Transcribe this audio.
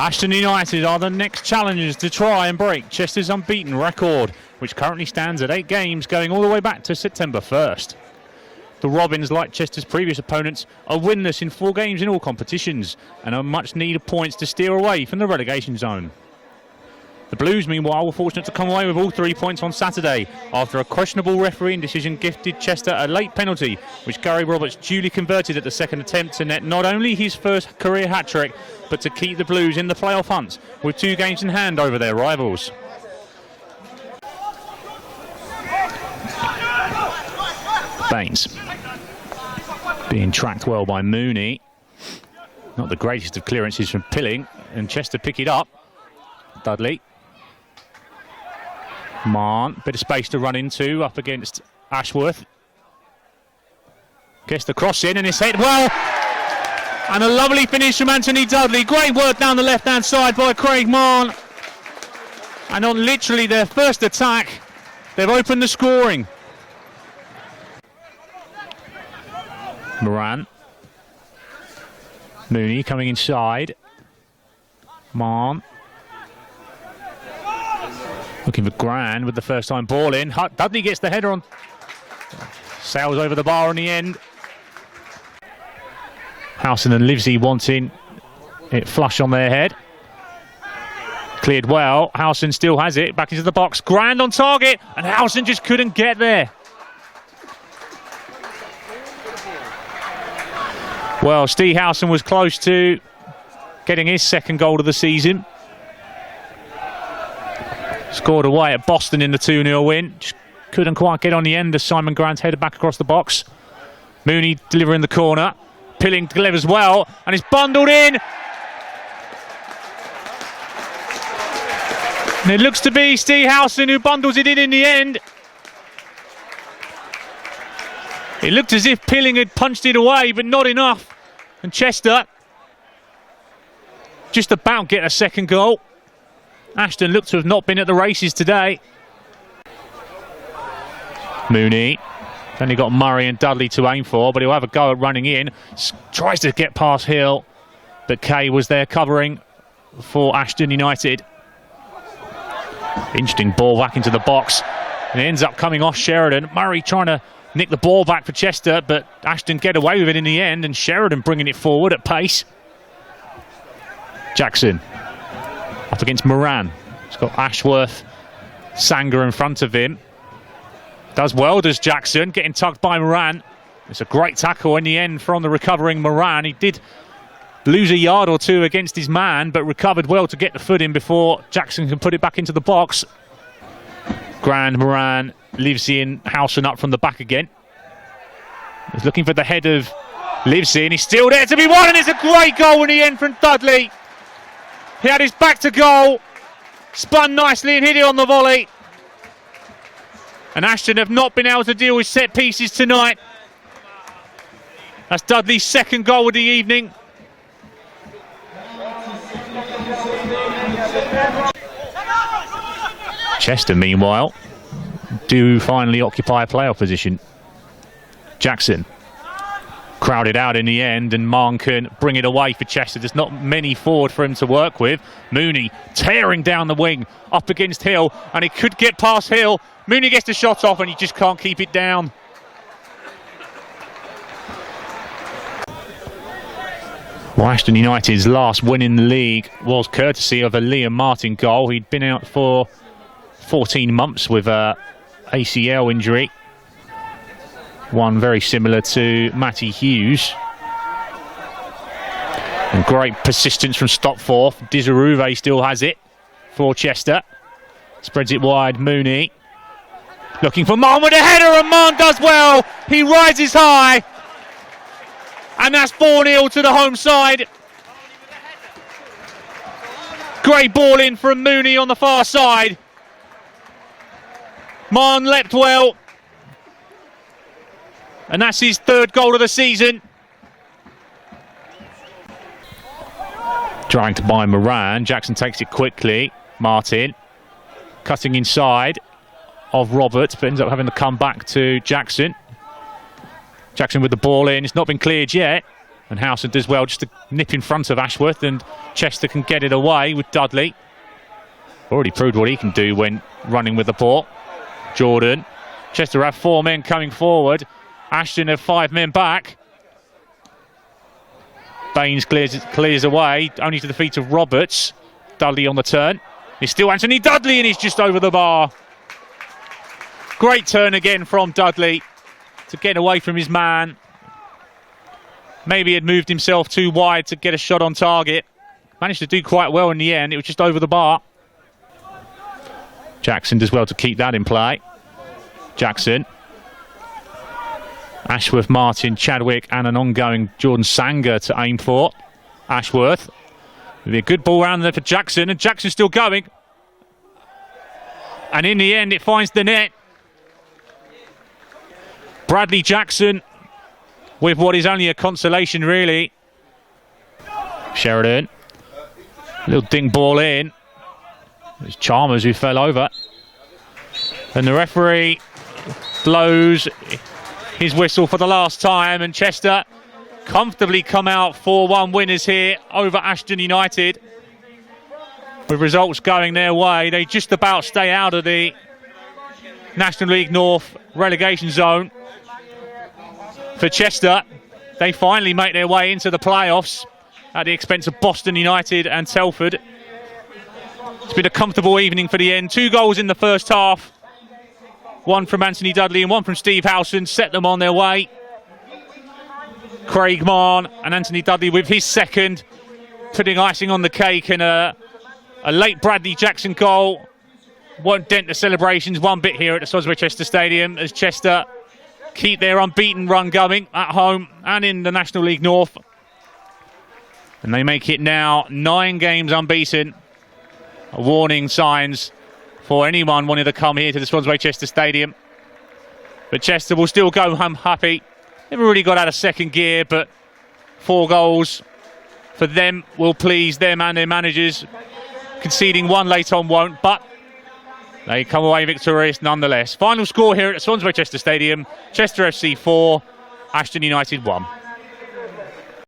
Ashton United are the next challengers to try and break Chester's unbeaten record, which currently stands at 8 games going all the way back to September 1st. The Robins, like Chester's previous opponents, are winless in 4 games in all competitions and are much needed points to steer away from the relegation zone. The Blues, meanwhile, were fortunate to come away with all 3 points on Saturday after a questionable refereeing decision gifted Chester a late penalty, which Gary Roberts duly converted at the second attempt to net not only his first career hat-trick, but to keep the Blues in the playoff hunt with 2 games in hand over their rivals. Baines being tracked well by Mooney. Not the greatest of clearances from Pilling, and Chester pick it up. Dudley. Marn, bit of space to run into up against Ashworth. Gets the cross in and it's hit well. And a lovely finish from Anthony Dudley. Great work down the left-hand side by Craig Marn. And on literally their first attack, they've opened the scoring. Moran. Mooney coming inside. Marn. Looking for Grand with the first time ball in. Dudley gets the header on. Sails over the bar in the end. Howson and Livesey wanting it flush on their head. Cleared well. Howson still has it. Back into the box. Grand on target. And Howson just couldn't get there. Well, Steve Howson was close to getting his second goal of the season. Scored away at Boston in the 2-0 win. Just couldn't quite get on the end as Simon Grant's headed back across the box. Mooney delivering the corner. Pilling delivers well, and it's bundled in. And it looks to be Steve Howson who bundles it in the end. It looked as if Pilling had punched it away, but not enough. And Chester just about get a second goal. Ashton looked to have not been at the races today. Mooney. Only got Murray and Dudley to aim for, but he'll have a go at running in. Tries to get past Hill, but Kay was there covering for Ashton United. Interesting ball back into the box. And it ends up coming off Sheridan. Murray trying to nick the ball back for Chester, but Ashton get away with it in the end, and Sheridan bringing it forward at pace. Jackson. Up against Moran. He's got Ashworth, Sanger in front of him. Does well, does Jackson, getting tugged by Moran. It's a great tackle in the end from the recovering Moran. He did lose a yard or 2 against his man, but recovered well to get the foot in before Jackson can put it back into the box. Grand, Moran, Livesey and Howson up from the back again. He's looking for the head of Livesey, and he's still there to be won, and it's a great goal in the end from Dudley. He had his back to goal, spun nicely and hit it on the volley. And Ashton have not been able to deal with set pieces tonight. That's Dudley's second goal of the evening. Chester, meanwhile, do finally occupy a playoff position. Jackson. Crowded out in the end, and Marn can bring it away for Chester. There's not many forward for him to work with. Mooney tearing down the wing up against Hill, and he could get past Hill. Mooney gets the shot off and he just can't keep it down. Well, Ashton United's last win in the league was courtesy of a Liam Martin goal. He'd been out for 14 months with a ACL injury. One very similar to Matty Hughes. And great persistence from Stopforth. Dizaruve still has it for Chester. Spreads it wide, Mooney. Looking for Marn with a header, and Marn does well. He rises high. And that's 4-0 to the home side. Great ball in from Mooney on the far side. Marn leapt well. And that's his 3rd goal of the season. Trying to buy Moran. Jackson takes it quickly. Martin cutting inside of Roberts, but ends up having to come back to Jackson. Jackson with the ball in. It's not been cleared yet. And Howson does well just to nip in front of Ashworth, and Chester can get it away with Dudley. Already proved what he can do when running with the ball. Jordan. Chester have 4 men coming forward. Ashton have 5 men back. Baines clears away, only to the feet of Roberts. Dudley on the turn. It's still Anthony Dudley, and he's just over the bar. Great turn again from Dudley to get away from his man. Maybe had moved himself too wide to get a shot on target. Managed to do quite well in the end. It was just over the bar. Jackson does well to keep that in play. Jackson. Ashworth, Martin, Chadwick, and an ongoing Jordan Sanger to aim for. Ashworth. It'll be a good ball round there for Jackson, and Jackson's still going. And in the end, it finds the net. Bradley Jackson with what is only a consolation, really. Sheridan. Little ding ball in. It's Chalmers who fell over. And the referee blows his whistle for the last time, and Chester comfortably come out 4-1 winners here over Ashton United. With results going their way, they just about stay out of the National League North relegation zone. For Chester, they finally make their way into the playoffs at the expense of Boston United and Telford. It's been a comfortable evening for the end. 2 goals in the first half. 1 from Anthony Dudley and 1 from Steve Howson set them on their way. Craig Marn and Anthony Dudley with his second, putting icing on the cake, and a late Bradley Jackson goal won't dent the celebrations one bit here at the Swansea Chester Stadium, as Chester keep their unbeaten run going at home and in the National League North. And they make it now 9 games unbeaten. Warning signs for anyone wanting to come here to the Swansea Chester Stadium. But Chester will still go home happy. Never really got out of second gear, but 4 goals for them will please them and their managers. Conceding 1 late on won't, but they come away victorious nonetheless. Final score here at the Swansea Chester Stadium: Chester FC 4, Ashton United 1.